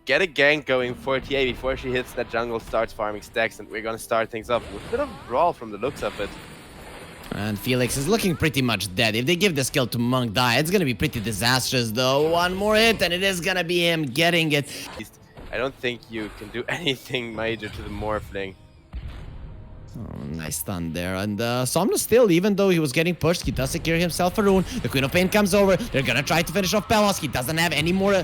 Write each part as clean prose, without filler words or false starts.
get a gank going for TA before she hits that jungle, starts farming stacks, and we're gonna start things off with a bit of a brawl from the looks of it. And Felix is looking pretty much dead. If they give this kill to Monk Die, it's gonna be pretty disastrous though. One more hit and it is gonna be him getting it. I don't think you can do anything major to the Morphling. Oh, nice stun there. And Somnus still, even though he was getting pushed, he does secure himself a rune. The Queen of Pain comes over. They're gonna try to finish off Pelos. He doesn't have any more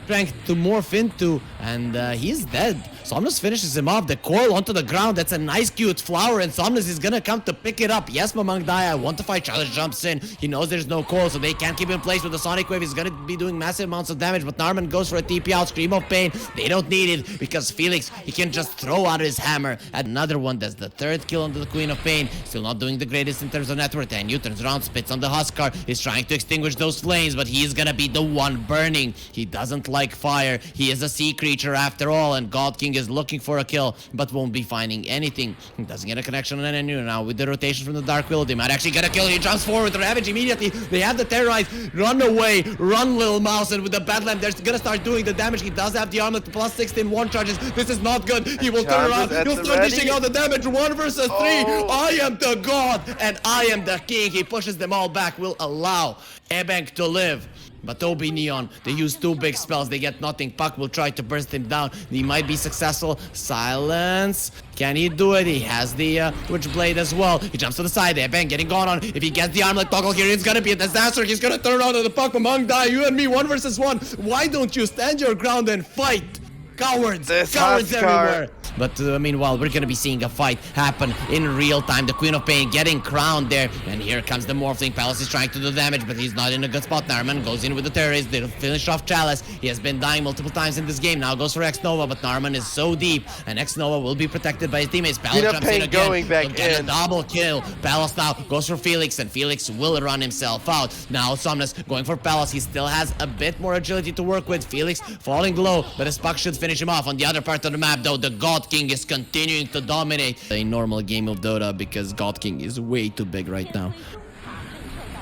strength to morph into, and he's dead. Somnus finishes him off. The coil onto the ground. That's a nice cute flower, and Somnus is gonna come to pick it up. Yes, Mamang Die, I want to fight. Charles jumps in. He knows there's no coil, so they can't keep him in place with the Sonic Wave. He's gonna be doing massive amounts of damage, but Narman goes for a TP out. Scream of Pain. They don't need it because Felix, he can just throw out his hammer. Another one. That's the third kill on the Queen of Pain. Still not doing the greatest in terms of net worth. And you turns around, spits on the Huskar. He's trying to extinguish those flames, but he's gonna be the one burning. He doesn't like fire. He is a sea creature after all, and God King is looking for a kill, but won't be finding anything. He doesn't get a connection on any now. With the rotation from the Dark Willow, they might actually get a kill. He jumps forward with the Ravage immediately. They have the Terrorize. Run away. Run, little mouse. And with the Badland, they're gonna start doing the damage. He does have the armor to plus 16 one charges. This is not good. He will turn around. He'll start dishing out the damage. 1 versus 3. I am the God, and I am the king. He pushes them all back. Will allow Ebank to live. But OB.NEON, they use 2 big spells. They get nothing. Puck will try to burst him down. He might be successful. Silence. Can he do it? He has the Witchblade as well. He jumps to the side there. Bang, getting gone on. If he gets the armlet toggle here, it's gonna be a disaster. He's gonna turn around to the Puck. Among Die. You and me, 1 versus 1. Why don't you stand your ground and fight? Cowards! Cowards everywhere! But meanwhile, we're gonna be seeing a fight happen in real time. The Queen of Pain getting crowned there. And here comes the Morphling. Palace is trying to do damage, but he's not in a good spot. Narman goes in with the terrorists. They'll finish off Chalice. He has been dying multiple times in this game. Now goes for X-Nova, but Narman is so deep. And X-Nova will be protected by his teammates. Palace jumps in again. Going back get a double kill. Palace now goes for Felix, and Felix will run himself out. Now Somnus going for Palace. He still has a bit more agility to work with. Felix falling low, but his Puck should finish him off. On the other part of the map, though, the God King is continuing to dominate a normal game of Dota because God King is way too big right now.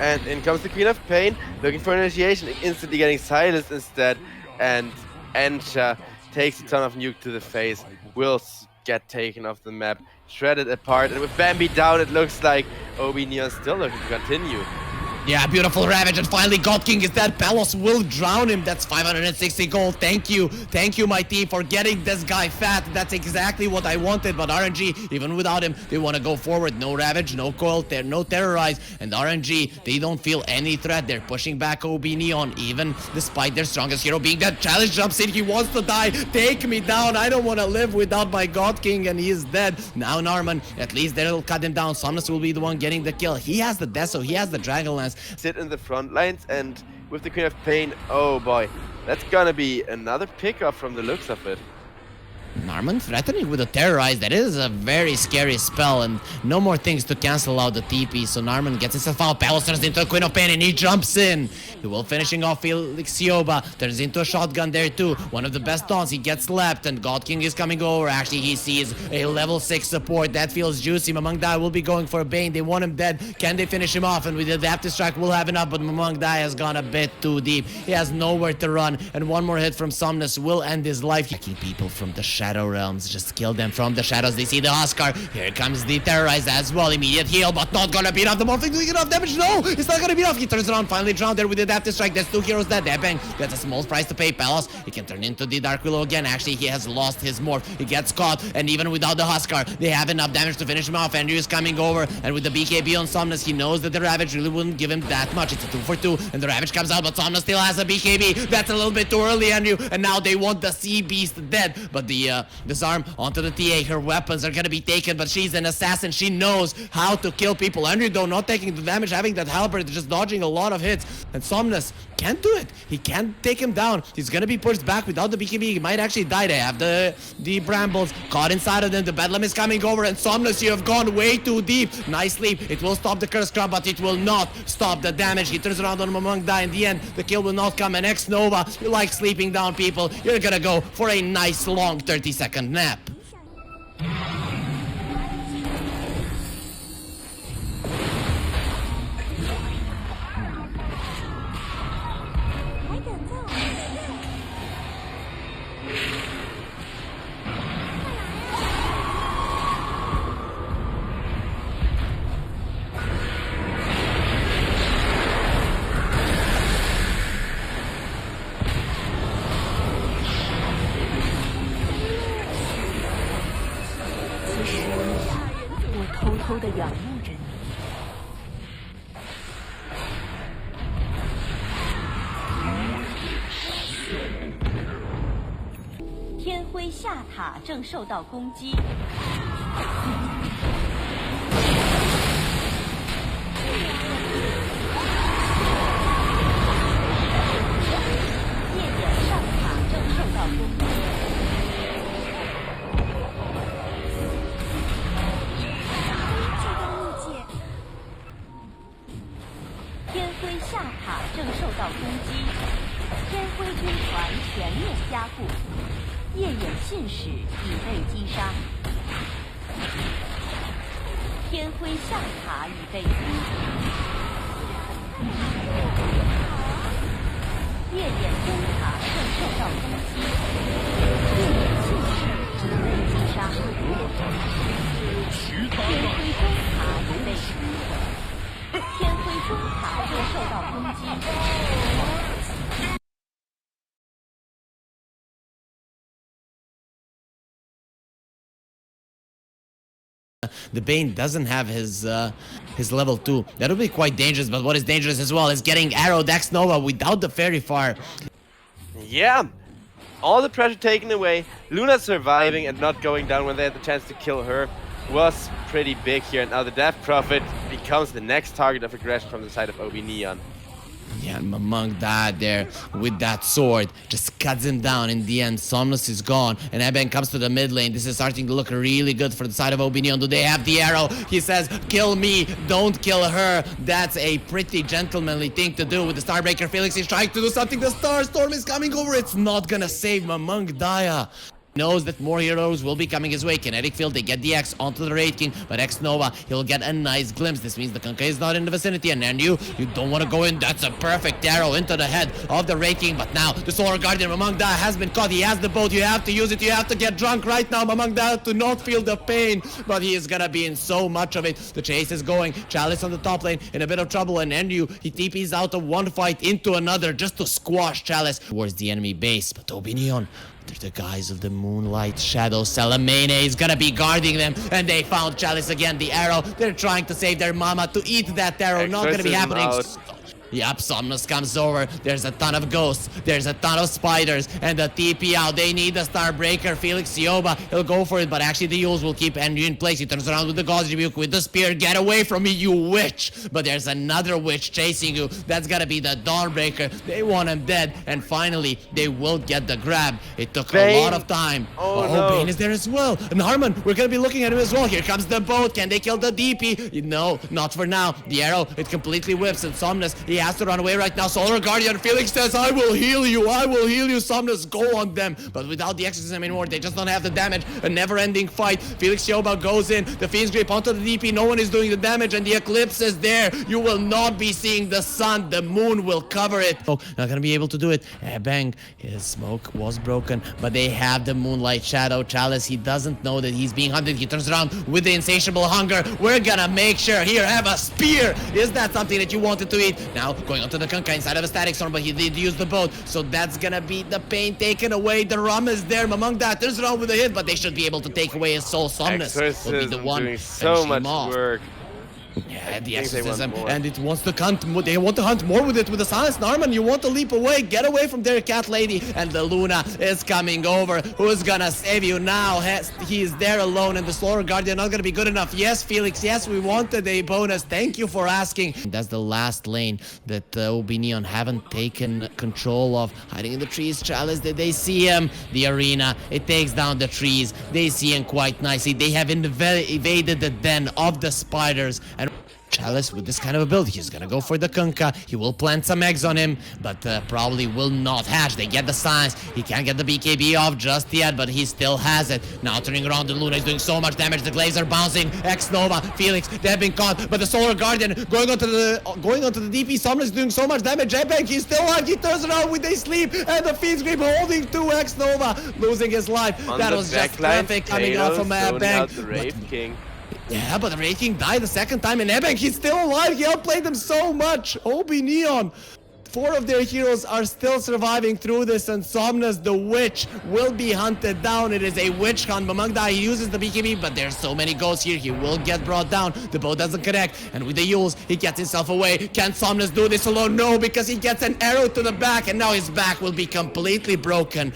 And in comes the Queen of Pain, looking for initiation, instantly getting silenced instead. And Ensha takes a ton of nuke to the face, will get taken off the map, shredded apart. And with Bambi down, it looks like OB.NEON still looking to continue. Yeah, beautiful Ravage, and finally God King is dead. Pelos will drown him. That's 560 gold. Thank you, my team, for getting this guy fat. That's exactly what I wanted. But RNG, even without him, they want to go forward. No Ravage, no coil, no Terrorize, and RNG, they don't feel any threat. They're pushing back OB.NEON, even despite their strongest hero being dead. Challenge jumps in. He wants to die. Take me down. I don't want to live without my God King, and he is dead. Now Narman, at least they'll cut him down. Somnus will be the one getting the kill. He has the Deso. He has the Dragonlance. Sit in the front lines, and with the Queen of Pain, oh boy, that's gonna be another pickup from the looks of it. Narman threatening with a Terrorize. That is a very scary spell, and no more things to cancel out the TP. So Narman gets himself out. Pelos turns into a Queen of Pain, and he jumps in. He will finishing off Felix Sioba. Turns into a shotgun there too. One of the best taunts. He gets slapped, and God King is coming over. Actually, he sees a level 6 support. That feels juicy. Mamang Dai will be going for a Bane. They want him dead. Can they finish him off? And with the Adaptive Strike, we'll have enough. But Mamang Dai has gone a bit too deep. He has nowhere to run. And one more hit from Somnus will end his life. Taking people from the Shadow Realms. Just kill them from the shadows. They see the Huskar. Here comes the Terrorize as well. Immediate heal, but not gonna beat off the Morphling. Doing enough damage. No, it's not gonna beat off. He turns around, finally drowned there with the Adaptive Strike. There's 2 heroes dead. Bang. That's a small price to pay. Pelos, he can turn into the Dark Willow again. Actually, he has lost his morph. He gets caught, and even without the Huskar, they have enough damage to finish him off. Andrew is coming over, and with the BKB on Somnus, he knows that the Ravage really wouldn't give him that much. It's a 2 for 2, and the Ravage comes out, but Somnus still has a BKB. That's a little bit too early, Andrew, and now they want the Sea Beast dead. But the disarm onto the TA. Her weapons are gonna be taken, but she's an assassin. She knows how to kill people. Andrew, though, not taking the damage, having that halberd, just dodging a lot of hits. And Somnus can't do it. He can't take him down. He's gonna be pushed back without the BKB. He might actually die. They have the brambles caught inside of them. The Bedlam is coming over, and Somnus, you have gone way too deep. Nice leap. It will stop the curse crab, but it will not stop the damage. He turns around on Mamang Dai. In the end, the kill will not come. And X-Nova, you like sleeping down people. You're gonna go for a nice long 30-second nap. 辉下塔正受到攻击。夜点上塔正受到攻击。天辉下塔正受到攻击，天辉军团全面加固，夜眼信使已被击杀。天辉下塔已被击，夜眼中塔正受到攻击，夜眼信使已被击杀。天辉中塔已被击毁。天辉中塔正受到攻击。The Bane doesn't have his level 2. That would be quite dangerous, but what is dangerous as well is getting arrowed X Nova without the fairy fire. Yeah, all the pressure taken away. Luna surviving and not going down when they had the chance to kill her was pretty big here. And now the Death Prophet becomes the next target of aggression from the side of OB.NEON. Yeah, Monk died there with that sword. Just cuts him down. In the end, Somnus is gone. And Eben comes to the mid lane. This is starting to look really good for the side of OB.NEON. Do they have the arrow? He says, kill me, don't kill her. That's a pretty gentlemanly thing to do with the Starbreaker. Felix is trying to do something. The Starstorm is coming over. It's not gonna save Monk Daya. Knows that more heroes will be coming his way. Kinetic Field, they get the X onto the Raid King, but X Nova, he'll get a nice glimpse. This means the Kunkka is not in the vicinity, and you don't want to go in. That's a perfect arrow into the head of the Raid King, but now the Solar Guardian, Mamang Da, has been caught. He has the boat. You have to use it. You have to get drunk right now, Mamang Da, to not feel the pain, but he is gonna be in so much of it. The chase is going. Chalice on the top lane in a bit of trouble, and Enryu, he TPs out of one fight into another just to squash Chalice towards the enemy base, but OB.NEON, under the guise of the Moonlight Shadow, Salamene is gonna be guarding them, and they found Chalice again, the arrow. They're trying to save their mama to eat that arrow. Not gonna be happening. Yep, Somnus comes over. There's a ton of ghosts. There's a ton of spiders. And the TP out. They need the Starbreaker. Felix Sioba, he'll go for it. But actually, the Yules will keep Enryu in place. He turns around with the God's Rebuke with the spear. Get away from me, you witch. But there's another witch chasing you. That's gonna be the Dawnbreaker. They want him dead. And finally, they will get the grab. It took a lot of time. Oh, no. Bane is there as well. And Harmon, we're gonna be looking at him as well. Here comes the boat. Can they kill the DP? No, not for now. The arrow, it completely whips. And Somnus, he has to run away right now. Solar Guardian, Felix says, I will heal you. I will heal you. Somnus, go on them. But without the exorcism anymore, they just don't have the damage. A never-ending fight. Felix Yoba goes in. The Fiend's Grip onto the DP. No one is doing the damage, and the Eclipse is there. You will not be seeing the sun. The moon will cover it. Oh, not gonna be able to do it. Bang. His smoke was broken, but they have the Moonlight Shadow. Chalice, he doesn't know that he's being hunted. He turns around with the Insatiable Hunger. We're gonna make sure. Here, have a spear. Is that something that you wanted to eat? Now, going on to the Kunkka inside of a Static Storm, but he did use the boat, so that's gonna be the pain taken away. The Rum is there. Among that, turns around with a hit, but they should be able to take away his soul. Somnus will be the one doing so much work. Yeah, the exorcism, and it wants to hunt. They want to hunt more with it with the silence. Narman, you want to leap away, get away from their cat lady, and the Luna is coming over. Who's gonna save you now? He is there alone, and the Solar Guardian not gonna be good enough. Yes, Felix. Yes, we wanted a bonus. Thank you for asking. That's the last lane that OB.NEON haven't taken control of. Hiding in the trees, Chalice. They see him. The arena. It takes down the trees. They see him quite nicely. They have evaded the den of the spiders. And Chalice, with this kind of ability, he's gonna go for the Kunkka. He will plant some eggs on him, but probably will not hatch. They get the signs. He can't get the BKB off just yet, but he still has it. Now turning around, the Luna is doing so much damage. The Glaives are bouncing. X Nova, Felix, they have been caught, but the Solar Guardian going onto the DP. Somnus is doing so much damage. J-Bank, he's still alive. He turns around with a sleep, and the Fiend's Grip holding to X Nova, losing his life. That was just perfect coming off from Bank. Yeah, but the Raid King died the second time, and Ebank, he's still alive. He outplayed them so much. OB.NEON, 4 of their heroes are still surviving through this, and Somnus, the witch, will be hunted down. It is a witch hunt. Mamangda, he uses the BKB, but there's so many ghosts here. He will get brought down. The bow doesn't connect, and with the Yules, he gets himself away. Can Somnus do this alone? No, because he gets an arrow to the back, and now his back will be completely broken.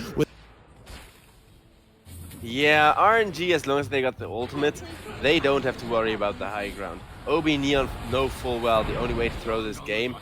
Yeah, RNG, as long as they got the ultimate, they don't have to worry about the high ground. OB.NEON know full well the only way to throw this game.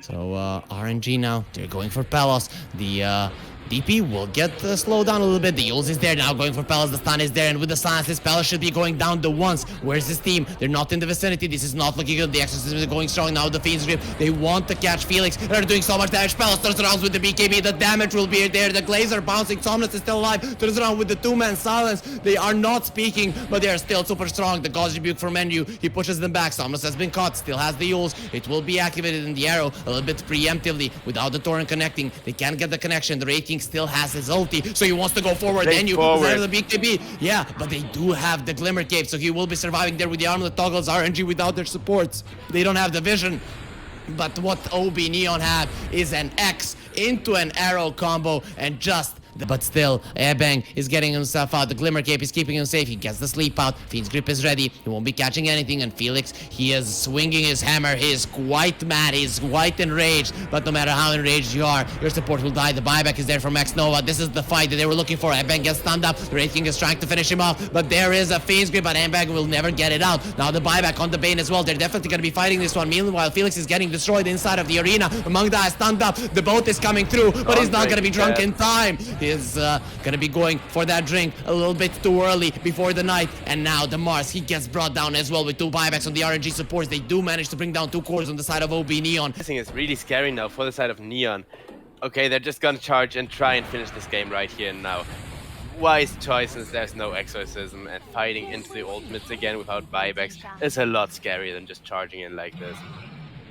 So RNG now, they're going for Palos. The DP will get slowed down a little bit. The Yules is there now, going for Palos. The stun is there, and with the silence, this Palos should be going down the once. Where's his team? They're not in the vicinity. This is not looking good. The exorcism is going strong now. The Fiend's Grip, they want to catch Felix. They're doing so much damage. Palos turns around with the BKB. The damage will be there. The Glaze are bouncing. Somnus is still alive. Turns around with the two-man silence. They are not speaking, but they are still super strong. The God's Rebuke from Menu, he pushes them back. Somnus has been caught. Still has the Yules. It will be activated in the arrow a little bit preemptively without the torrent connecting. They can't get the connection. The Raid King still has his ulti, so he wants to go forward. Then you the BKB. Yeah, but they do have the Glimmer Cape, so he will be surviving there with the armlet toggles. RNG without their supports. They don't have the vision. But what OB.NEON have is an X into an arrow combo, and just but still, Airbang is getting himself out. The Glimmer Cape is keeping him safe. He gets the sleep out. Fiend's Grip is ready. He won't be catching anything. And Felix, he is swinging his hammer. He is quite mad. He's quite enraged. But no matter how enraged you are, your support will die. The buyback is there from Max Nova. This is the fight that they were looking for. Airbang gets stunned up. The Raid King is trying to finish him off. But there is a Fiend's Grip, but Airbang will never get it out. Now the buyback on the Bane as well. They're definitely going to be fighting this one. Meanwhile, Felix is getting destroyed inside of the arena. Mangda is stunned up. The boat is coming through, but he's not going to be drunk in time. He's gonna be going for that drink a little bit too early before the night. And now the Mars, he gets brought down as well with two buybacks on the RNG supports. They do manage to bring down two cores on the side of OB.NEON. I think it's really scary now for the side of Neon. Okay, they're just gonna charge and try and finish this game right here and now. Wise choice, since there's no exorcism, and fighting into the ultimates again without buybacks is a lot scarier than just charging in like this.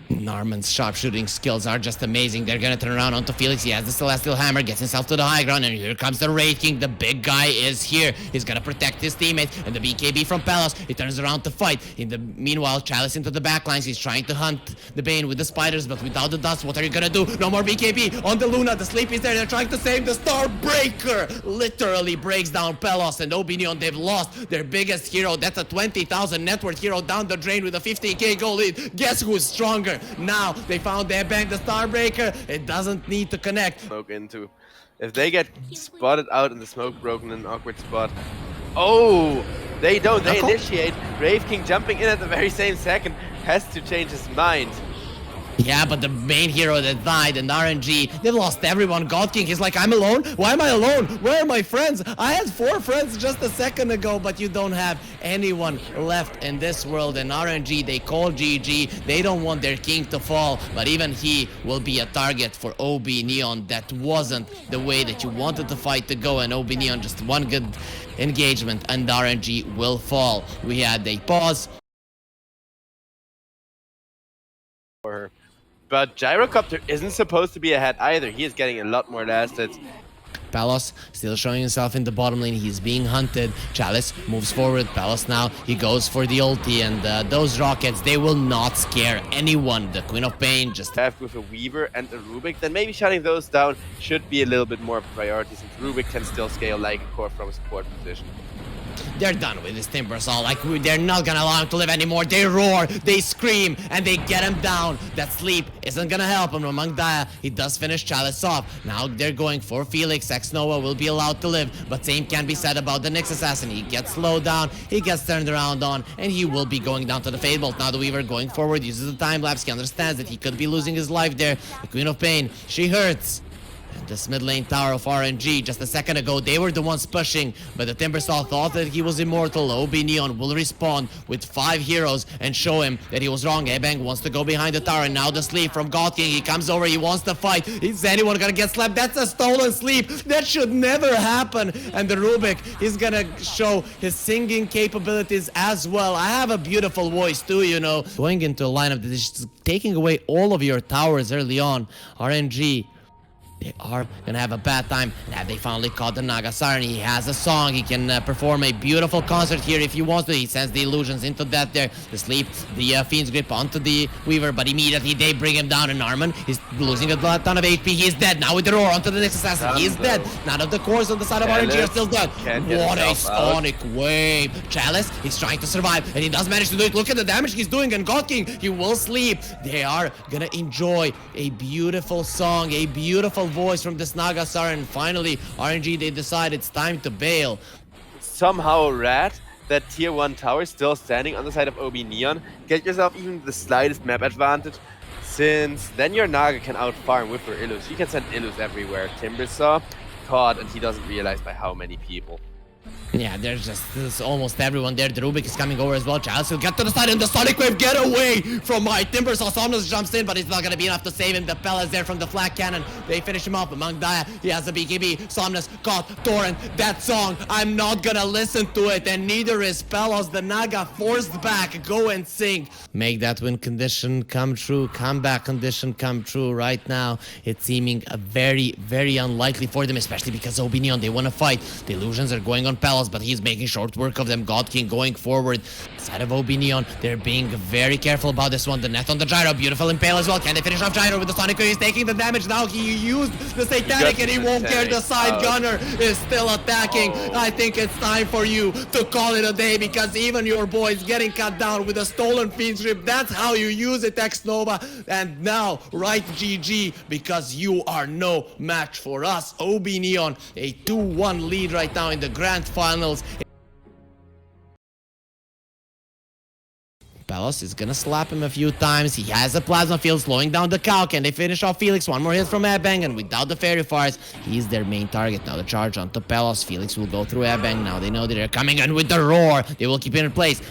Narman's sharpshooting skills are just amazing. They're gonna turn around onto Felix. He has the Celestial Hammer, gets himself to the high ground, and here comes the Raid King. The big guy is here. He's gonna protect his teammate, and the BKB from Palos. He turns around to fight. In the meanwhile, Chalice into the backlines. He's trying to hunt the Bane with the spiders, but without the dust, what are you gonna do? No more BKB on the Luna. The Sleep is there. They're trying to save the Starbreaker. Literally breaks down Palos, and OB.NEON, they've lost their biggest hero. That's a 20,000 net worth hero down the drain with a 15k goal lead. Guess who's stronger? Now they found their bank, the Starbreaker. It doesn't need to connect. Smoke into. If they get spotted out in the smoke broken in an awkward spot. Oh, they don't. They initiate. Rave King jumping in at the very same second has to change his mind. Yeah, but the main hero that died and RNG, they've lost everyone. God King, he's like, I'm alone? Why am I alone? Where are my friends? I had 4 friends just a second ago, but you don't have anyone left in this world. And RNG, they call GG. They don't want their king to fall, but even he will be a target for OB.NEON. That wasn't the way that you wanted the fight to go, and OB.NEON just one good engagement and RNG will fall. We had a pause. For her. But Gyrocopter isn't supposed to be ahead either. He is getting a lot more last hits. Palos still showing himself in the bottom lane. He's being hunted. Chalice moves forward. Palos now, he goes for the ulti, and those rockets, they will not scare anyone. The Queen of Pain just left with a Weaver and a Rubik. Then maybe shutting those down should be a little bit more of a priority, since Rubik can still scale like a core from a support position. They're done with this Timbersaw. Like, they're not gonna allow him to live anymore. They roar, they scream, and they get him down. That sleep isn't gonna help him. Among Daya, he does finish Chalice off. Now they're going for Felix. X-Nova will be allowed to live, but same can be said about the Nyx Assassin. He gets slowed down, he gets turned around on, and he will be going down to the Fade Bolt. Now the Weaver going forward, uses the time lapse. He understands that he could be losing his life there. The Queen of Pain, she hurts. This mid lane tower of RNG, just a second ago, they were the ones pushing, but the Timbersaw thought that he was immortal. OB.NEON will respawn with 5 heroes and show him that he was wrong. Ebang wants to go behind the tower, and now the sleep from God King. He comes over, he wants to fight. Is anyone gonna get slapped? That's a stolen sleep. That should never happen. And the Rubik is gonna show his singing capabilities as well. I have a beautiful voice too, you know. Going into a lineup that is taking away all of your towers early on. RNG, they are gonna have a bad time. Now they finally caught the Naga Siren. He has a song. He can perform a beautiful concert here if he wants to. He sends the illusions into that there. The sleep, the Fiend's Grip onto the Weaver, but immediately they bring him down. And Arman is losing a ton of HP. He is dead. Now with the roar onto the next assassin. He is dead. None of the cores on the side of RNG are still dead. What a sonic wave. Chalice, he's trying to survive, and he does manage to do it. Look at the damage he's doing. And God King, he will sleep. They are gonna enjoy a beautiful song, a beautiful voice from this Naga Siren. Finally, RNG, they decide it's time to bail. somehow rat that tier 1 tower is still standing on the side of OB.NEON. Get yourself even the slightest map advantage, since then your Naga can outfarm with her Illus. You can send Illus everywhere. Timbersaw caught, and he doesn't realize by how many people. Yeah, there's almost everyone there. The Rubik is coming over as well. Chalice will get to the side, and the Sonic Wave get away from my Timbersaw. Somnus jumps in, but it's not going to be enough to save him. The Pella is there from the flat cannon. They finish him off. Among Daya, he has the BKB. Somnus caught Torrent. That song, I'm not going to listen to it, and neither is Pelos. The Naga forced back. Go and sing. Make that win condition come true. Comeback condition come true right now. It's seeming very, very unlikely for them, especially because OB.NEON, they want to fight. The illusions are going on Pelos, but he's making short work of them. God King going forward. Side of OB.NEON, they're being very careful about this one. The net on the Gyro, beautiful Impale as well. Can they finish off Gyro with the Sonic Wave? He's taking the damage now. He used the Satanic and he won't care. The side gunner is still attacking. I think it's time for you to call it a day, because even your boy's getting cut down with a stolen Fiend Strip. That's how you use it, X-Nova. And now, right GG, because you are no match for us. OB.NEON, a 2-1 lead right now in the grand finals. Pelos is gonna slap him a few times. He has a plasma field slowing down the cow. Can they finish off Felix? One more hit from Airbang, and without the Fairy Fires, he's their main target. Now the charge onto Pelos. Felix will go through Airbang. Now they know that they're coming in with the roar. They will keep it in place.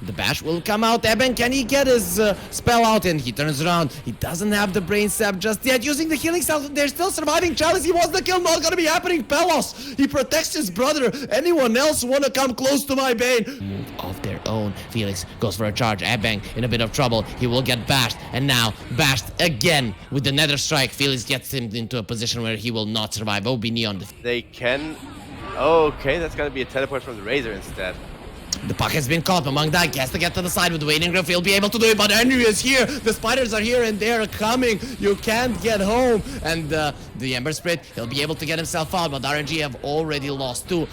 The bash will come out. Airbang, can he get his spell out? And he turns around. He doesn't have the brain sap just yet. Using the healing cell, they're still surviving. Chalice, he wants the kill. Not gonna be happening. Pelos, he protects his brother. Anyone else wanna come close to my Bane? Move of their own. Felix goes for a charge. Airbang in a bit of trouble. He will get bashed, and now bashed again with the Nether Strike. Felix gets him into a position where he will not survive. OB.NEON. They can... Okay, that's gonna be a teleport from the Razor instead. The puck has been caught. Among that, has to get to the side with Waiting Griff. He'll be able to do it, but Henry is here. The spiders are here and they're coming. You can't get home. And the Ember Spirit, he'll be able to get himself out, but RNG have already lost two.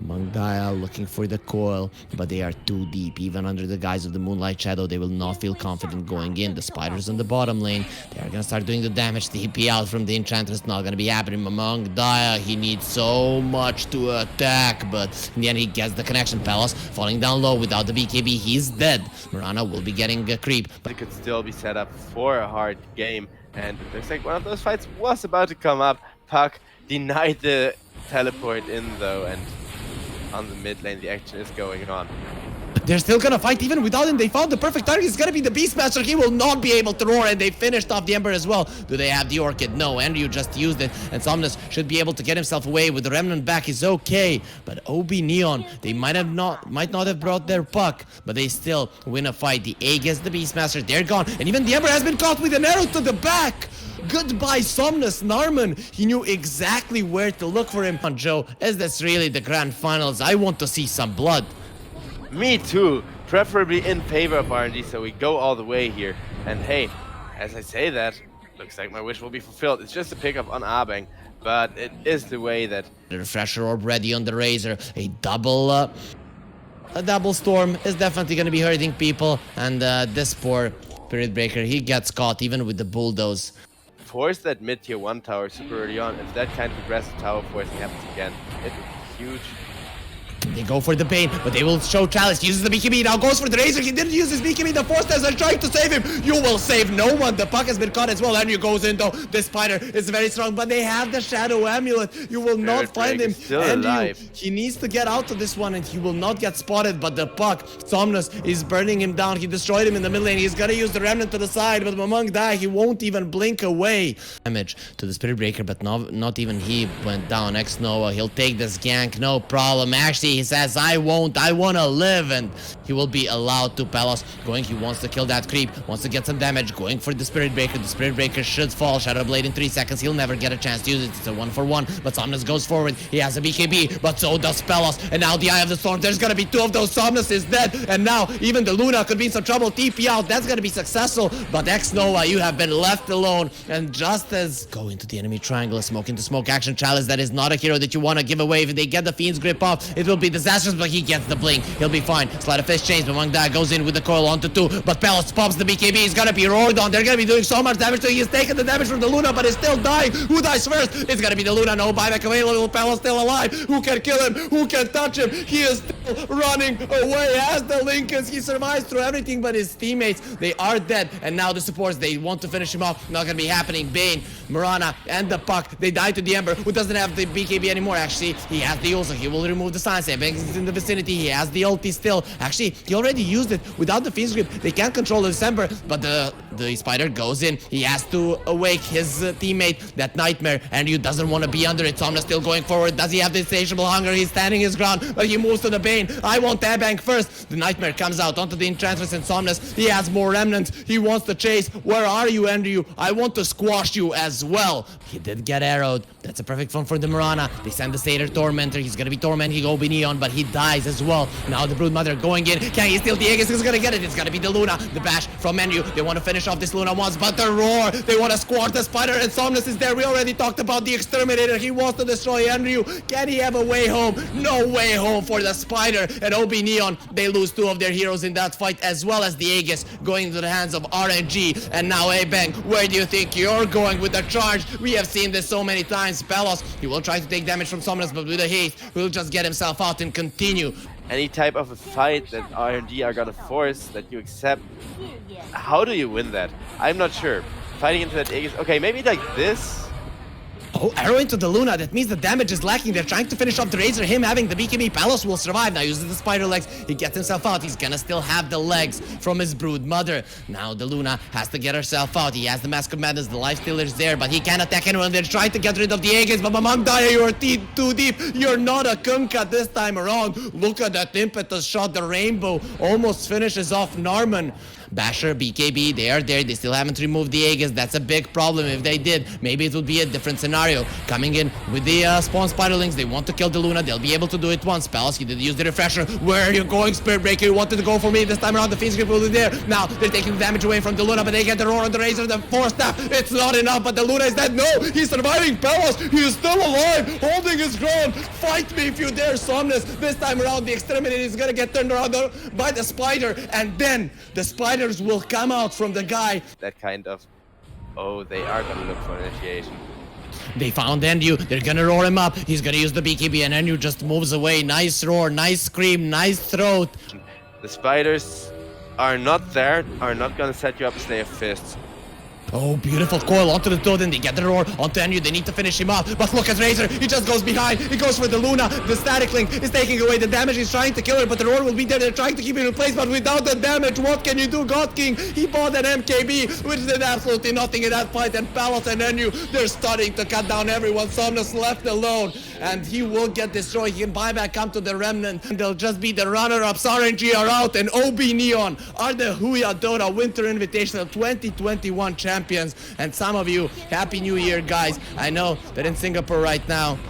Among Dia looking for the coil, but they are too deep. Even under the guise of the Moonlight Shadow, they will not feel confident going in. The spiders in the bottom lane, they are gonna start doing the damage. The EP out from the Enchantress not gonna be happening. Among Dia, he needs so much to attack, but in the end he gets the connection. Pelos falling down low without the BKB, he's dead. Mirana will be getting a creep. It could still be set up for a hard game, and it looks like one of those fights was about to come up. Puck denied the teleport in though, and on the mid lane, the action is going on. They're still gonna fight even without him. They found the perfect target. It's gonna be the Beastmaster. He will not be able to roar, and they finished off the Ember as well. Do they have the Orchid? No, Andrew just used it, and Somnus should be able to get himself away with the Remnant back. Is okay, but OB.NEON, they might not have brought their puck, but they still win a fight. The A gets the Beastmaster. They're gone, and even the Ember has been caught with an arrow to the back. Goodbye, Somnus. Narman, he knew exactly where to look for him. On Joe, is this really the grand finals? I want to see some blood. Me too, preferably in favor of RNG, so we go all the way here. And hey, as I say that, looks like my wish will be fulfilled. It's just a pickup on Abeng, but it is the way that... The Refresher Orb ready on the Razor. A double storm is definitely going to be hurting people, and this poor Spirit Breaker, he gets caught even with the Bulldoze. Force that mid tier 1 tower super early on. If that kind of aggressive tower forcing happens again, it would be huge. They go for the Bane, but they will show Chalice. Uses the BKB, now goes for the Razor. He didn't use his BKB. The Force Test are trying to save him. You will save no one. The puck has been caught as well. And you goes in though. The Spider is very strong, but they have the Shadow Amulet. You will not find him. Still and alive. he needs to get out of this one, and he will not get spotted. But the puck, Somnus is burning him down. He destroyed him in the middle lane. He's gonna use the Remnant to the side, but Mamang die. He won't even blink away. Damage to the Spirit Breaker, but not even he went down. X-Nova, he'll take this gank, no problem. Actually, he says, I wanna live, and he will be allowed to. Pelos going, he wants to kill that creep, wants to get some damage, going for the Spirit Breaker. The Spirit Breaker should fall. Shadow Blade in 3 seconds. He'll never get a chance to use it. It's a 1-for-1, but Somnus goes forward. He has a BKB, but so does Pelos. And now the Eye of the Storm. There's gonna be 2 of those. Somnus is dead, and now even the Luna could be in some trouble. TP out. That's gonna be successful, but X-Nova, you have been left alone. And just as go into the enemy triangle, smoke into smoke action. Chalice, that is not a hero that you want to give away. If they get the Fiend's grip off, it will be be disastrous, but he gets the blink. He'll be fine. Sleight of fist change, but Wang Da goes in with the coil onto 2. But Pelos pops the BKB. He's gonna be roared on. They're gonna be doing so much damage to him. He's taking the damage from the Luna, but he's still dying. Who dies first? It's gonna be the Luna. No buyback available. Pelos still alive. Who can kill him? Who can touch him? He is still running away as the Lincolns. He survives through everything, but his teammates, they are dead. And now the supports, they want to finish him off. Not gonna be happening. Bane, Mirana, and the Puck, they die to the Ember, who doesn't have the BKB anymore. Actually, he has the ult, so he will remove the Silence. Bang is in the vicinity. He has the ulti still. Actually, he already used it. Without the Fiend's Grip, they can't control the December, but the Spider goes in. He has to awake his teammate, that Nightmare, and you doesn't want to be under it. Somna still going forward. Does he have the insatiable hunger? He's standing his ground, but he moves to the Bane. I want that bank first. The Nightmare comes out onto the Enchantress and Somnus. He has more remnants. He wants to chase. Where are you, Andrew? I want to squash you as well. He did get arrowed. That's a perfect one for the Mirana. They send the Satyr Tormentor. He's gonna be tormenting OB.NEON, but he dies as well. Now the Broodmother going in. Can he steal the Aegis? He's gonna get it. It's gonna be the Luna. The bash from Menu. They want to finish off this Luna once, but the roar. They want to squash the Spider, and Somnus is there. We already talked about the Exterminator. He wants to destroy Andrew. Can he have a way home? No way home for the Spider. And OB.NEON, they lose 2 of their heroes in that fight, as well as the Aegis going into the hands of RNG. And now A-Bang, where do you think you're going with the charge? We have seen this so many times. Pelos, he will try to take damage from Somnus, but with a haste, he'll just get himself out and continue. Any type of a fight that RNG are gonna force that you accept, how do you win that? I'm not sure. Fighting into that Aegis, okay, maybe like this. Oh, arrow into the Luna. That means the damage is lacking. They're trying to finish off the Razor. Him having the BKB. Pelos will survive. Now uses the Spider legs. He gets himself out. He's gonna still have the legs from his Brood Mother. Now the Luna has to get herself out. He has the Mask of Madness. The Life Stealer's there, but he can't attack anyone. They're trying to get rid of the Aegis. But Mamang Daya, you are too deep. You're not a Kunkka this time around. Look at that impetus shot. The Rainbow almost finishes off Narman. Basher, BKB, they are there. They still haven't removed the Aegis. That's a big problem. If they did, maybe it would be a different scenario. Coming in with the spawn Spiderlings. They want to kill the Luna. They'll be able to do it once. Pelos, he did use the refresher. Where are you going, Spirit Breaker? You wanted to go for me this time around. The Fiend's Grip will be there. Now, they're taking the damage away from the Luna, but they get the roar on the Razor. The Force Staff, it's not enough, but the Luna is dead. No, he's surviving. Pelos, he is still alive, holding his ground. Fight me if you dare, Somnus. This time around, the Exterminator is gonna get turned around by the Spider, and then the Spiders will come out from the guy. That kind of, oh, they are gonna look for initiation. They found Endu. They're gonna roar him up. He's gonna use the BKB, and Endu just moves away. Nice roar, nice scream, nice throat. The Spiders are not there, are not gonna set you up as they have fists. Oh, beautiful coil onto the Totem. They get the roar onto Enyu. They need to finish him off. But look at Razor. He just goes behind. He goes for the Luna. The Static Link is taking away the damage. He's trying to kill her, but the roar will be there. They're trying to keep him in place, but without the damage, what can you do, God King? He bought an MKB, which did absolutely nothing in that fight. And Pelos and Enyu, they're starting to cut down everyone. Somnus left alone, and he will get destroyed. He can buy back, come to the Remnant, and they'll just be the runner-ups. RNG are out, and OB.NEON are the Huya Dota Winter Invitational 2021 champions. And some of you, Happy New Year, guys. I know that in Singapore right now,